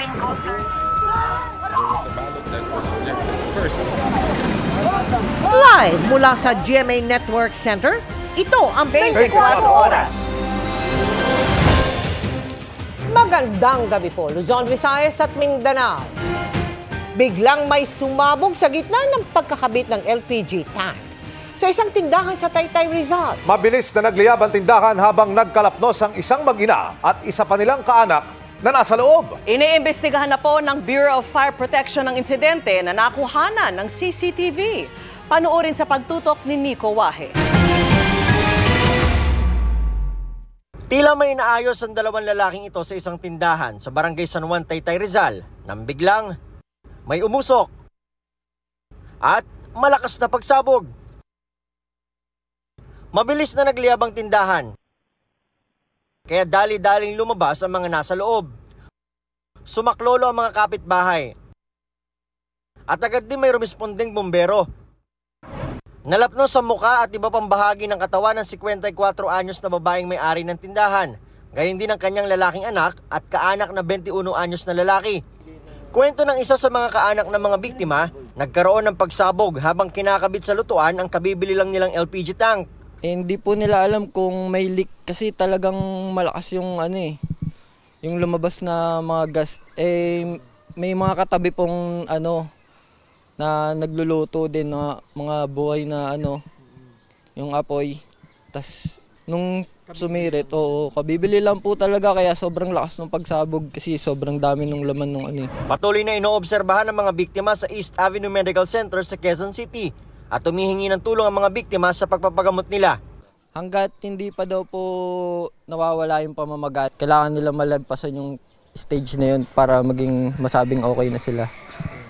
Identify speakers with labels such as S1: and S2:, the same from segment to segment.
S1: rin po, sir.
S2: There was a ballot that was rejected first.
S3: Live mula sa GMA Network Center, ito ang 24 Oras. Magandang gabi po, Luzon, Visayas at Mindanao. Biglang may sumabog sa gitna ng pagkakabit ng LPG tank sa isang tindahan sa Taytay, Rizal.
S4: Mabilis na nagliyab ang tindahan habang nagkalapnos ang isang mag-ina at isa pa nilang kaanak na nasa loob.
S5: Iniimbestigahan na po ng Bureau of Fire Protection ng insidente na nakuhanan ng CCTV. Panoorin sa pagtutok ni Nico Wahe.
S6: Tila may inaayos ang dalawang lalaking ito sa isang tindahan sa Barangay San Juan, Taytay, Rizal nang biglang may umusok at malakas na pagsabog. Mabilis na nagliyab ang tindahan, kaya dali-daling lumabas ang mga nasa loob. Sumaklolo ang mga kapitbahay at agad din may rumispondeng bumbero. Nalapnos sa muka at iba pang bahagi ng katawan ng 54 anyos na babaeng may-ari ng tindahan. Gayon din ang kanyang lalaking anak at kaanak na 21 anyos na lalaki. Kwento ng isa sa mga kaanak ng mga biktima, nagkaroon ng pagsabog habang kinakabit sa lutuan ang kabibili lang nilang LPG tank.
S7: Hindi po nila alam kung may leak kasi talagang malakas yung yung lumabas na mga gas. May mga katabi pong na nagluluto din na mga buhay na yung apoy. Tas nung sumirit, kabibili lang po talaga kaya sobrang lakas ng pagsabog kasi sobrang dami ng laman ng
S6: Patuloy na inoobserbahan ng mga biktima sa East Avenue Medical Center sa Quezon City at humihingi ng tulong ang mga biktima sa pagpapagamot nila.
S7: Hanggat hindi pa daw po nawawala yung pamamagat, kailangan nila malagpasan yung stage na yun para maging masabing okay na sila.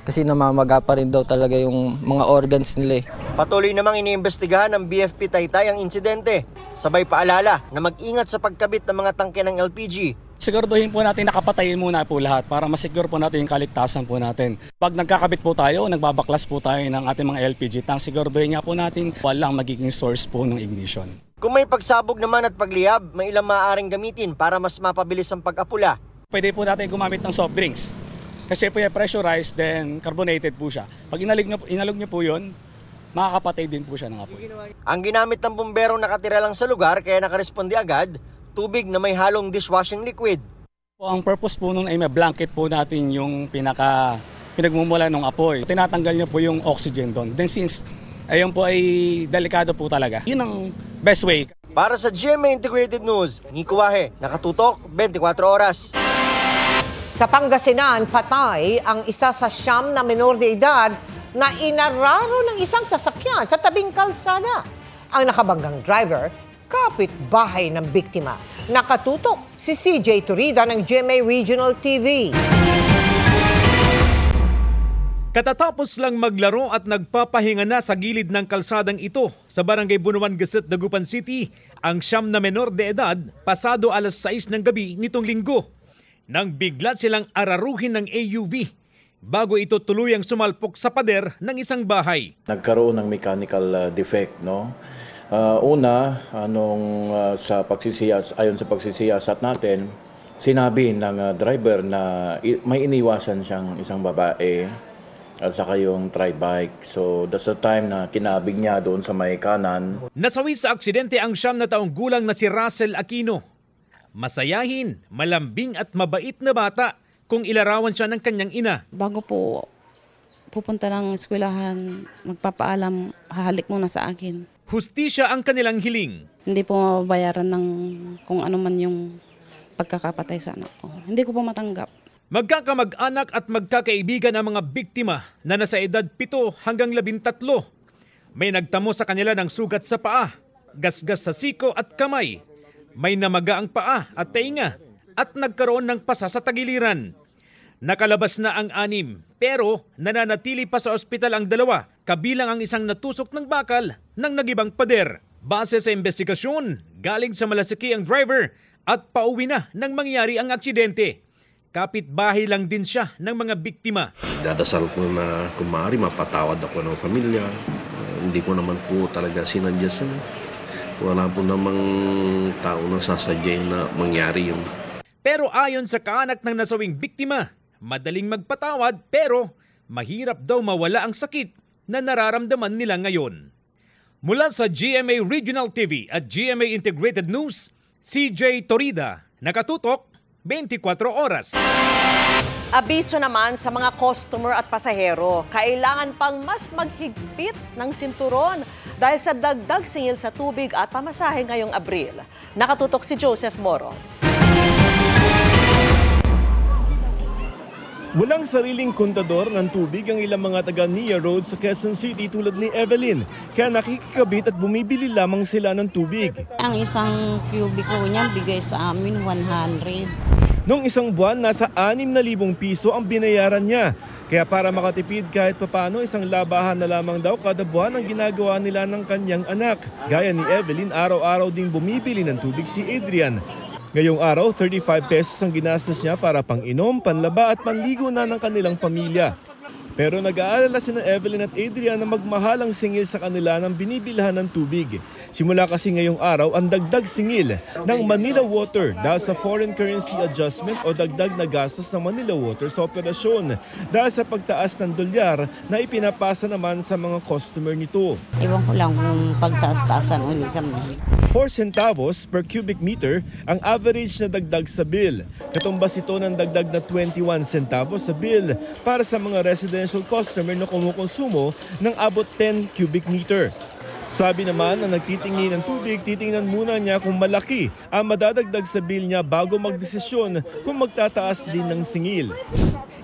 S7: Kasi namamaga pa rin daw talaga yung mga organs nila.
S6: Patuloy namang iniimbestigahan ng BFP Taytay ang insidente. Sabay paalala na mag-ingat sa pagkabit ng mga tangke ng LPG.
S8: Siguraduhin po natin nakapatayin muna po lahat para masecure po natin yung kaligtasan po natin. Pag nagkakabit po tayo, nagbabaklas po tayo ng ating mga LPG tank, siguraduhin nga po natin walang magiging source po ng ignition.
S6: Kung may pagsabog naman at pagliyab, may ilang maaaring gamitin para mas mapabilis ang pag-apula.
S8: Pwede po natin gumamit ng soft drinks. Kasi po yung pressurized, then carbonated po siya. Pag inalog nyo po yun, makakapatay din po siya ng apoy.
S6: Ang ginamit ng bumbero nakatira lang sa lugar kaya nakaresponde agad, tubig na may halong dishwashing liquid.
S8: Ang purpose po nun ay may blanket po natin yung pinagmumula ng apoy. Tinatanggal niya po yung oxygen doon. Then since ayun po ay delikado po talaga, yun ang best way.
S6: Para sa GMA Integrated News, Nico Wahe, nakatutok 24 oras.
S3: Sa Pangasinan, patay ang isa sa 9 na menor de edad na inararo ng isang sasakyan sa tabing kalsada. Ang nakabanggang driver, kapitbahay ng biktima. Nakatutok si CJ Turida ng GMA Regional TV.
S9: Katatapos lang maglaro at nagpapahinga na sa gilid ng kalsadang ito sa Barangay Bunuan Gasset, Dagupan City, ang 9 na menor de edad pasado alas 6 ng gabi nitong Linggo. Nang bigla silang araruhin ng AUV bago ito tuluyang sumalpok sa pader ng isang bahay.
S10: Nagkaroon ng mechanical defect, no? Ayon sa pagsisiyasat natin, sinabi ng driver na may iniwasan siyang isang babae at saka yung tri-bike. So that's the time na kinabig niya doon sa may kanan.
S9: Nasawi sa aksidente ang 9 na taong gulang na si Russell Aquino. Masayahin, malambing at mabait na bata kung ilarawan siya ng kanyang ina.
S11: Bago po pupunta ng eskwelahan, magpapaalam, hahalik muna sa akin.
S9: Hustisya ang kanilang hiling.
S11: Hindi po mababayaran ng kung ano man yung pagkakapatay sa anak ko. Hindi ko po matanggap.
S9: Magkakamag-anak at magkakaibigan ang mga biktima na nasa edad 7 hanggang 13. May nagtamo sa kanila ng sugat sa paa, gasgas sa siko at kamay. May namaga ang paa at tainga at nagkaroon ng pasa sa tagiliran. Nakalabas na ang 6 pero nananatili pa sa ospital ang 2 kabilang ang isang natusok ng bakal ng nagibang pader. Base sa investigasyon, galing sa Malasiki ang driver at pauwi na nang mangyari ang aksidente. Kapitbahay lang din siya ng mga biktima.
S12: Dadasal ko na kung maaari mapatawad ako ng pamilya. Hindi ko naman po talaga sinadya siya. Wala po namang tao na sasadyain na mangyari yun.
S9: Pero ayon sa kaanak ng nasawing biktima, madaling magpatawad pero mahirap daw mawala ang sakit na nararamdaman nila ngayon. Mula sa GMA Regional TV at GMA Integrated News, CJ Torida, nakatutok 24 oras.
S5: Abiso naman sa mga customer at pasahero, kailangan pang mas maghigpit ng sinturon dahil sa dagdag singil sa tubig at pamasahe ngayong Abril. Nakatutok si Joseph Morong.
S1: Walang sariling kontador ng tubig ang ilang mga taga Nia Road sa Quezon City tulad ni Evelyn. Kaya nakikikabit at bumibili lamang sila ng tubig.
S13: Ang isang kubiko niya bigay sa amin 100.
S1: Noong isang buwan, nasa 6,000 piso ang binayaran niya. Kaya para makatipid kahit papano, isang labahan na lamang daw kada buwan ang ginagawa nila ng kanyang anak. Gaya ni Evelyn, araw-araw ding bumibili ng tubig si Adrian. Ngayong araw, 35 pesos ang ginastos niya para pang-inom, panlaba at panligo na ng kanilang pamilya. Pero nag-aalala sina Evelyn at Adrian na magmahal ang singil sa kanila ng binibilhan ng tubig. Simula kasi ngayong araw ang dagdag singil ng Manila Water dahil sa foreign currency adjustment o dagdag na gastos ng Manila Water sa operasyon dahil sa pagtaas ng dolyar na ipinapasa naman sa mga customer nito.
S13: Ewan ko lang kung pagtaas-taasan ulit kami.
S1: 4 centavos per cubic meter ang average na dagdag sa bill. Katumbas ito ng dagdag na 21 centavos sa bill para sa mga residential customer na kumukonsumo ng abot 10 cubic meter. Sabi naman na nagtitingin ng tubig, titingnan muna niya kung malaki ang madadagdag sa bill niya bago magdesisyon kung magtataas din ng singil.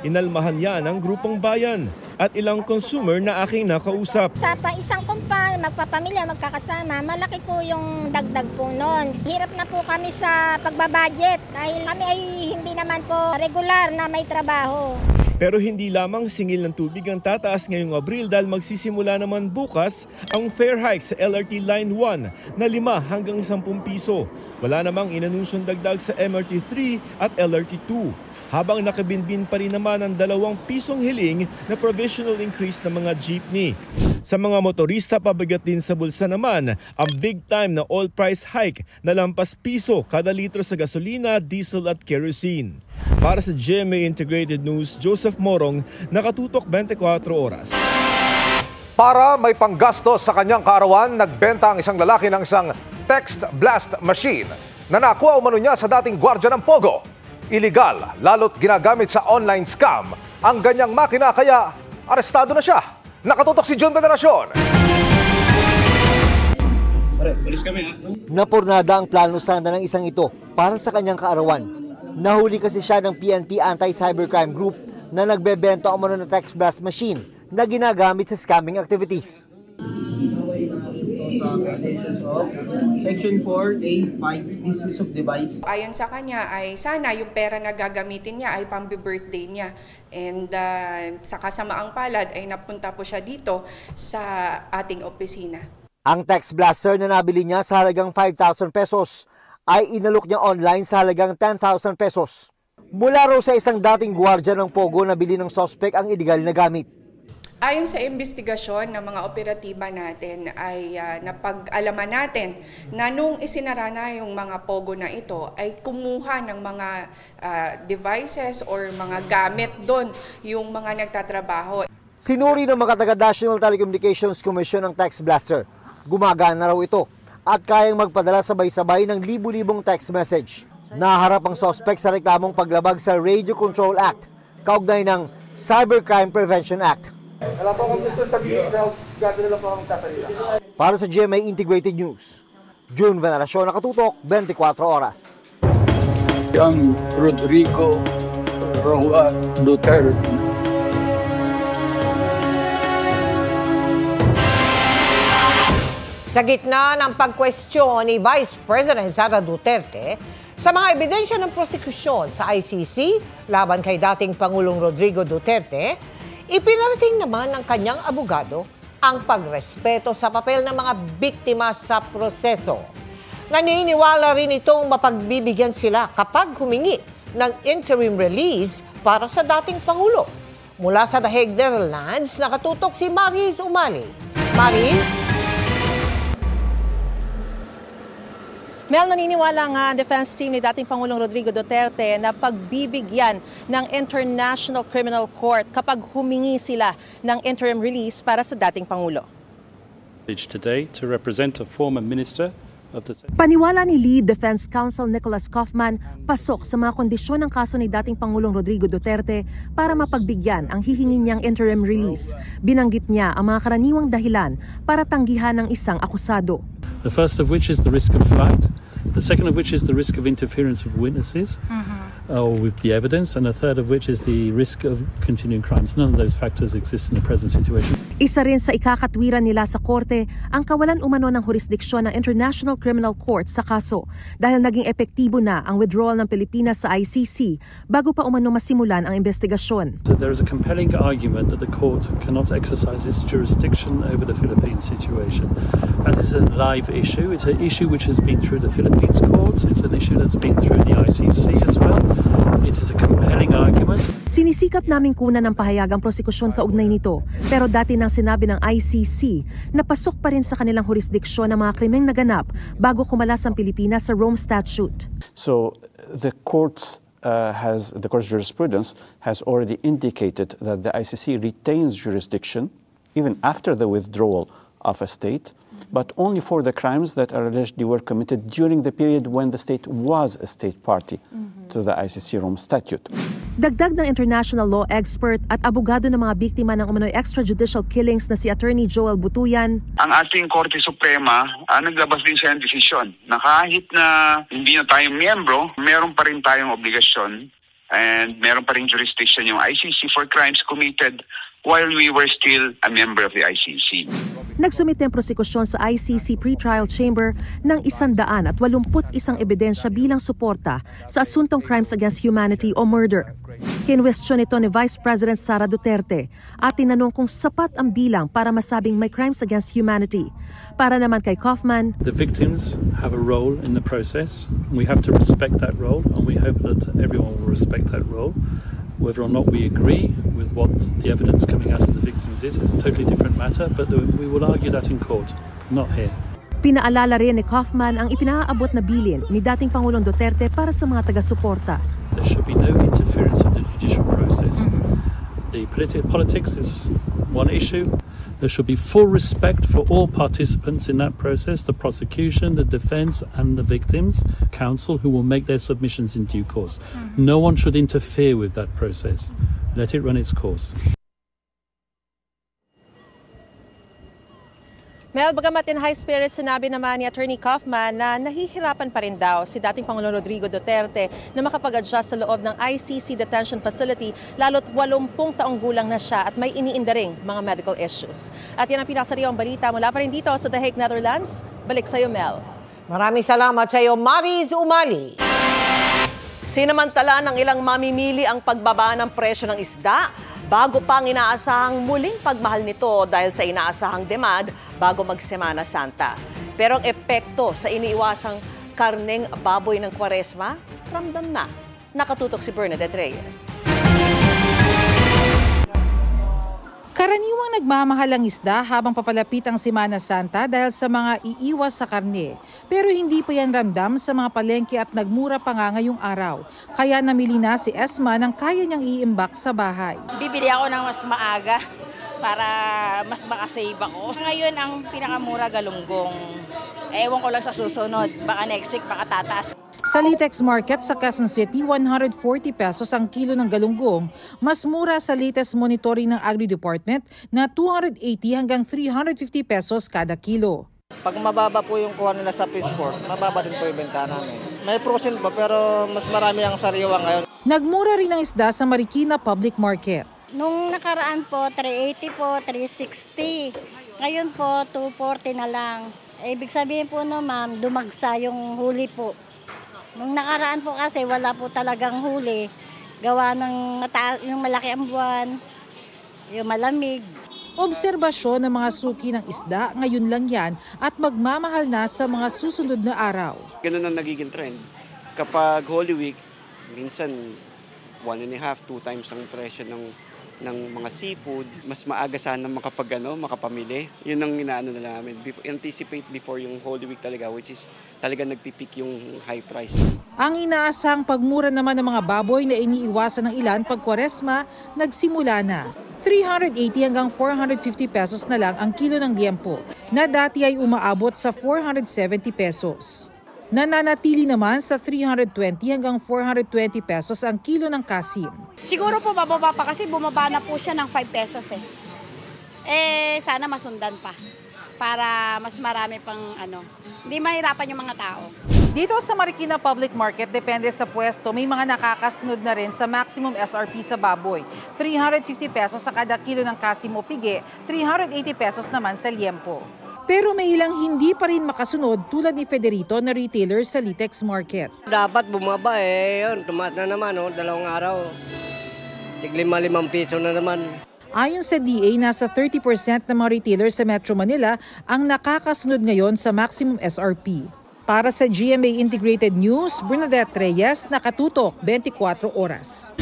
S1: Inalmahan yan ng grupong bayan at ilang consumer na aking nakausap.
S14: Sa isang magpapamilya, magkakasama, malaki po yung dagdag po noon. Hirap na po kami sa pagbabudget dahil kami ay hindi naman po regular na may trabaho.
S1: Pero hindi lamang singil ng tubig ang tataas ngayong Abril dahil magsisimula naman bukas ang fare hike sa LRT Line 1 na 5 hanggang 10 piso. Wala namang inanunsyong dagdag sa MRT 3 at LRT 2. Habang nakabinbin pa rin naman ang 2 pisong hiling na provisional increase ng mga jeepney. Sa mga motorista, pabigat din sa bulsa naman ang big time na oil price hike na lampas piso kada litro sa gasolina, diesel at kerosene. Para sa GMA Integrated News, Joseph Morong, nakatutok 24 oras.
S4: Para may panggastos sa kanyang kaarawan, nagbenta ang isang lalaki ng isang text blast machine na nakuha umano niya sa dating gwardiya ng Pogo. Illegal, lalo't ginagamit sa online scam ang ganyang makina kaya arestado na siya. Nakatutok si June Veneracion.
S6: Napurnada ang plano sana ng isang ito para sa kanyang kaarawan. Nahuli kasi siya ng PNP Anti-Cybercrime Group na nagbebenta umano ng text blast machine na ginagamit sa scamming activities.
S15: Section 4A5, misuse of device.
S16: Ayon sa kanya ay sana yung pera na gagamitin niya ay pang-birthday niya. And sa kasamaang palad ay napunta po siya dito sa ating opisina.
S6: Ang text blaster na nabili niya sa halagang 5,000 pesos ay inalok niya online sa halagang 10,000 pesos. Mula raw sa isang dating gwardiya ng Pogo na bili ng suspect ang illegal na gamit.
S16: Ayon sa investigasyon ng mga operatiba natin ay napag-alaman natin na nung isinara na yung mga Pogo na ito ay kumuha ng mga devices or mga gamit doon yung mga nagtatrabaho.
S6: Sinuri ng mga taga-National Telecommunications Commission ang text blaster. Gumagana raw ito at kayang magpadala sabay-sabay ng libu-libong text message. Naharap ang suspect sa reklamong paglabag sa Radio Control Act, kaugnay ng Cybercrime Prevention Act.
S15: Wala po akong gusto sabihin sa gagawin lang po akong sasalita.
S6: Para sa GMA Integrated News, June Veneracion, nakatutok 24 oras.
S17: Ang Rodrigo Roa Duterte.
S3: Sa gitna ng pagkwestiyon ni Vice President Sara Duterte sa mga ebidensya ng prosekusyon sa ICC laban kay dating Pangulong Rodrigo Duterte, ipinarating naman ng kanyang abogado ang pagrespeto sa papel ng mga biktima sa proseso. Naniniwala rin itong mapagbibigyan sila kapag humingi ng interim release para sa dating Pangulo. Mula sa The Hague, Netherlands, nakatutok si Maris Umali. Maris?
S5: Mel, naniniwala nga ang defense team ni dating Pangulong Rodrigo Duterte na pagbibigyan ng International Criminal Court kapag humingi sila ng interim release para sa dating Pangulo.
S18: Today to represent a former minister of the...
S19: Paniwala ni Lead Defense Counsel Nicholas Kaufman, pasok sa mga kondisyon ng kaso ni dating Pangulong Rodrigo Duterte para mapagbigyan ang hihingi niyang interim release. Binanggit niya ang mga karaniwang dahilan para tanggihan ng isang akusado.
S18: The first of which is the risk of flight, the second of which is the risk of interference of witnesses with the evidence, and the third of which is the risk of continuing crimes. None of those factors exist in the present situation.
S19: Isa rin sa ikakatwiran nila sa korte ang kawalan umano ng jurisdiksyon ng International Criminal Court sa kaso dahil naging epektibo na ang withdrawal ng Pilipinas sa ICC bago pa umano masimulan ang investigasyon.
S18: So there is a compelling argument that the court cannot exercise its jurisdiction over the Philippine situation. That is a live issue. It's an issue which has been through the Philippines courts. It's an issue that's been through the ICC as well. It is a compelling argument.
S19: Sinisikap naming kunan ng pahayagang prosekusyon kaugnay nito, pero dati nang sinabi ng ICC na pasok pa rin sa kanilang jurisdiksyon ng mga krimeng naganap bago kumalas ang Pilipinas sa Rome Statute.
S20: So the court's jurisprudence has already indicated that the ICC retains jurisdiction even after the withdrawal of a state, but only for the crimes that are allegedly were committed during the period when the state was a state party to the ICC Rome Statute.
S19: Dagdag ng international law expert at abogado ng mga biktima ng umano'y extrajudicial killings na si Attorney Joel Butuyan.
S21: Ang ating Korte Suprema naglabas din siya ng desisyon na kahit na hindi na tayo miyembro, meron pa rin tayong obligasyon and meron pa rin jurisdiction yung ICC for crimes committed while we were still a member of the ICC.
S19: Nagsumite ang prosekusyon sa ICC Pretrial Chamber ng 181 ebidensya bilang suporta sa asuntong crimes against humanity o murder. Kinwestiyon ito ni Vice President Sara Duterte at tinanong kung sapat ang bilang para masabing may crimes against humanity. Para naman kay Kaufman,
S18: the victims have a role in the process. We have to respect that role, and we hope that everyone will respect that role. Whether or not we agree with what the evidence coming out of the victims is a totally different matter, but we will argue that in court, not here.
S19: Pinaalala rin ni Kaufman ang ipinaabot na bilin ni dating Pangulong Duterte para sa mga taga-suporta.
S18: There should be no interference of the judicial process. The politics is one issue. There should be full respect for all participants in that process, the prosecution, the defense, and the victims' counsel who will make their submissions in due course. No one should interfere with that process. Let it run its course.
S5: Mel, bagamat in high spirits, sinabi naman ni Attorney Kaufman na nahihirapan pa rin daw si dating Pangulong Rodrigo Duterte na makapag-adjust sa loob ng ICC detention facility lalo't 80 taong gulang na siya at may iniinda ring mga medical issues. At yan ang pinakasariwang balita mula pa rin dito sa The Hague, Netherlands. Balik sa iyo, Mel.
S3: Maraming salamat sa iyo, Mariz Umali.
S5: Sinamantala ng ilang mamimili ang pagbaba ng presyo ng isda bago pang inaasahang muling pagmahal nito dahil sa inaasahang demand bago mag-Semana Santa. Pero ang epekto sa iniiwasang karneng baboy ng Kwaresma, ramdam na. Nakatutok si Bernadette Reyes.
S22: Karaniwang nagmamahal ang isda habang papalapit ang Semana Santa dahil sa mga iiwas sa karne. Pero hindi pa yan ramdam sa mga palengke at nagmura pa nga ngayong araw. Kaya namili na si Esma ng kaya niyang iimbak sa bahay.
S23: Bibili ako ng mas maaga para mas makasave ako. Ngayon ang pinakamura galunggong. Ewan ko lang sa susunod. Baka next week, baka tataas.
S22: Sa Litex Market sa Quezon City, 140 pesos ang kilo ng galunggong. Mas mura sa latest monitoring ng Agri Department na 280 hanggang 350 pesos kada kilo.
S6: Pag mababa po yung kuha nila sa fish pork, mababa din po yung benta namin. May portion pa pero mas marami ang sariwa ngayon.
S22: Nagmura rin ang isda sa Marikina Public Market.
S14: Nung nakaraan po, 380 po, 360. Ngayon po, 240 na lang. Ibig sabihin po no ma'am, dumagsa yung huli po. Nung nakaraan po kasi wala po talagang huli. Gawa ng yung malaki ang buwan, yung malamig.
S22: Obserbasyon ng mga suki ng isda, ngayon lang yan at magmamahal na sa mga susunod na araw.
S24: Ganun ang nagiging trend. Kapag Holy Week, minsan 1.5, 2 times ang presyo ng
S2: ng mga seafood, mas maaga sana makapamili. Yun ang inaano na namin. Anticipate before yung Holy Week talaga, which is talaga nagpipik yung high price.
S22: Ang inaasang pagmura naman ng mga baboy na iniiwasan ng ilan pag Kwaresma, nagsimula na. 380 hanggang 450 pesos na lang ang kilo ng liempo, na dati ay umaabot sa 470 pesos. Nananatili naman sa 320 hanggang 420 pesos ang kilo ng kasim.
S7: Siguro po bababa pa kasi bumaba na po siya ng 5 pesos eh. Sana masundan pa para mas marami pang hindi mahirapan yung mga tao.
S22: Dito sa Marikina Public Market, depende sa pwesto, may mga nakakasunod na rin sa maximum SRP sa baboy. 350 pesos sa kada kilo ng kasim o pigi, 380 pesos naman sa liempo. Pero may ilang hindi pa rin makasunod tulad ni Federito na retailer sa Litex Market.
S8: Dapat bumaba yun. Tumaas na naman, 2 araw. tig-5 piso na naman.
S22: Ayon sa DA, nasa 30% ng mga retailers sa Metro Manila ang nakakasunod ngayon sa maximum SRP. Para sa GMA Integrated News, Bernadette Reyes, nakatutok 24 oras.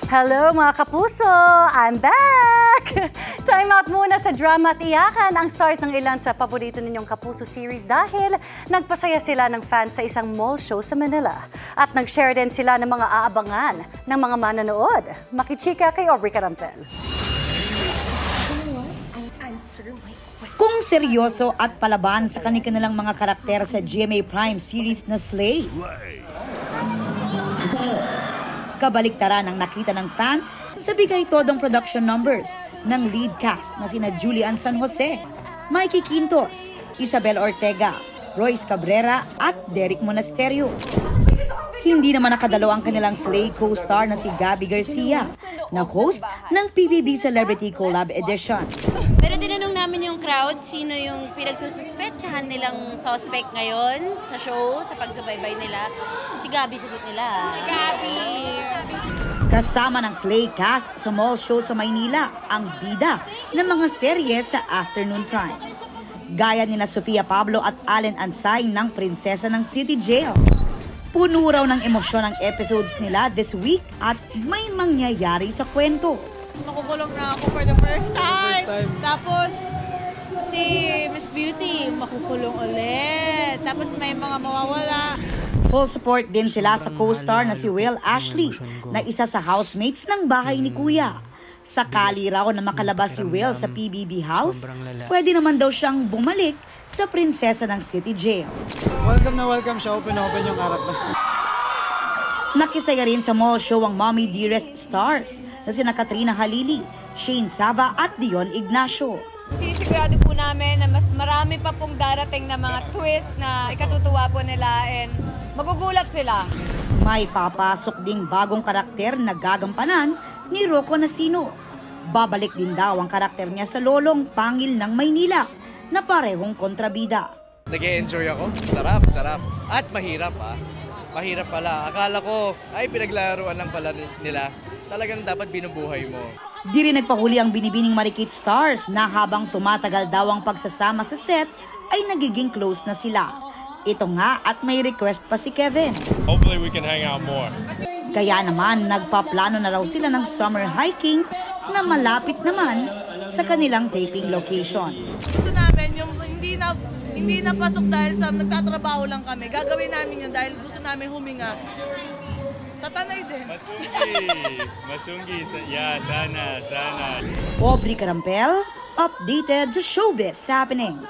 S24: Hello mga kapuso! I'm back! Time out muna sa drama at iyakan ang stars ng ilan sa paborito ninyong Kapuso series dahil nagpasaya sila ng fans sa isang mall show sa Manila. At nag-share din sila ng mga aabangan ng mga mananood. Makichika kay Aubrey Carampel.
S25: Kung seryoso at palaban sa kanilang mga karakter sa GMA Prime series na Slay. Kabaliktaran ang nakita ng fans sa bigay-todong production numbers ng lead cast na sina Julian San Jose, Mikey Quintos, Isabel Ortega, Royce Cabrera at Derek Monasterio. Hindi naman nakadalo ang kanilang Slay co-star na si Gabby Garcia na host ng PBB Celebrity Collab Edition.
S26: Pero tinanong namin yung crowd sino yung pinagsususpetsahan nilang suspect ngayon sa show, sa pagsubaybay nila. Si Gabby sagot nila. Si Gabby!
S25: Kasama ng Slay cast sa mall show sa Maynila ang bida ng mga serye sa Afternoon Prime. Gaya nina Sofia Pablo at Allen Ansay ng Prinsesa ng City Jail. Puno raw ng emosyon ang episodes nila this week at may mangyayari sa kwento.
S27: Makukulong na ako for the first time. Tapos si Miss Beauty makukulong ulit. Tapos may mga mawawala.
S25: Full support din sila sa co-star na si Will Ashley na isa sa housemates ng bahay ni Kuya. Sakali raw na makalabas si Will sa PBB house, pwede naman daw siyang bumalik sa Prinsesa ng City Jail.
S28: Welcome na welcome siya. Open yung harap na.
S25: Nakisaya rin sa mall show ang Mommy Dearest stars na sina Katrina Halili, Shane Sava at Dion Ignacio.
S27: Sinisigurado po namin na mas marami pa pong darating na mga twist na ikatutuwa po nila and magugulat sila.
S25: May papasok ding bagong karakter na gagampanan ni Rocco Nasino. Babalik din daw ang karakter niya sa Lolong Pangil ng Maynila na parehong kontrabida.
S29: Nag-e-enjoy ako. Sarap. At mahirap Mahirap pala. Akala ko, ay pinaglaruan lang pala nila. Talagang dapat binubuhay mo.
S25: Di rin nagpahuli ang binibining Marikit stars na habang tumatagal daw ang pagsasama sa set, ay nagiging close na sila. Ito nga at may request pa si Kevin.
S30: Hopefully we can hang out more.
S25: Kaya naman nagpaplano na raw sila ng summer hiking na malapit naman sa kanilang taping location.
S27: Gusto namin yung hindi na pasok dahil sa nagtatrabaho lang kami. Gagawin namin yun dahil gusto namin huminga. Sa Tanay din.
S30: Masunggi. Yeah, sana.
S25: Aubrey Carampel, updated sa Showbiz Happenings.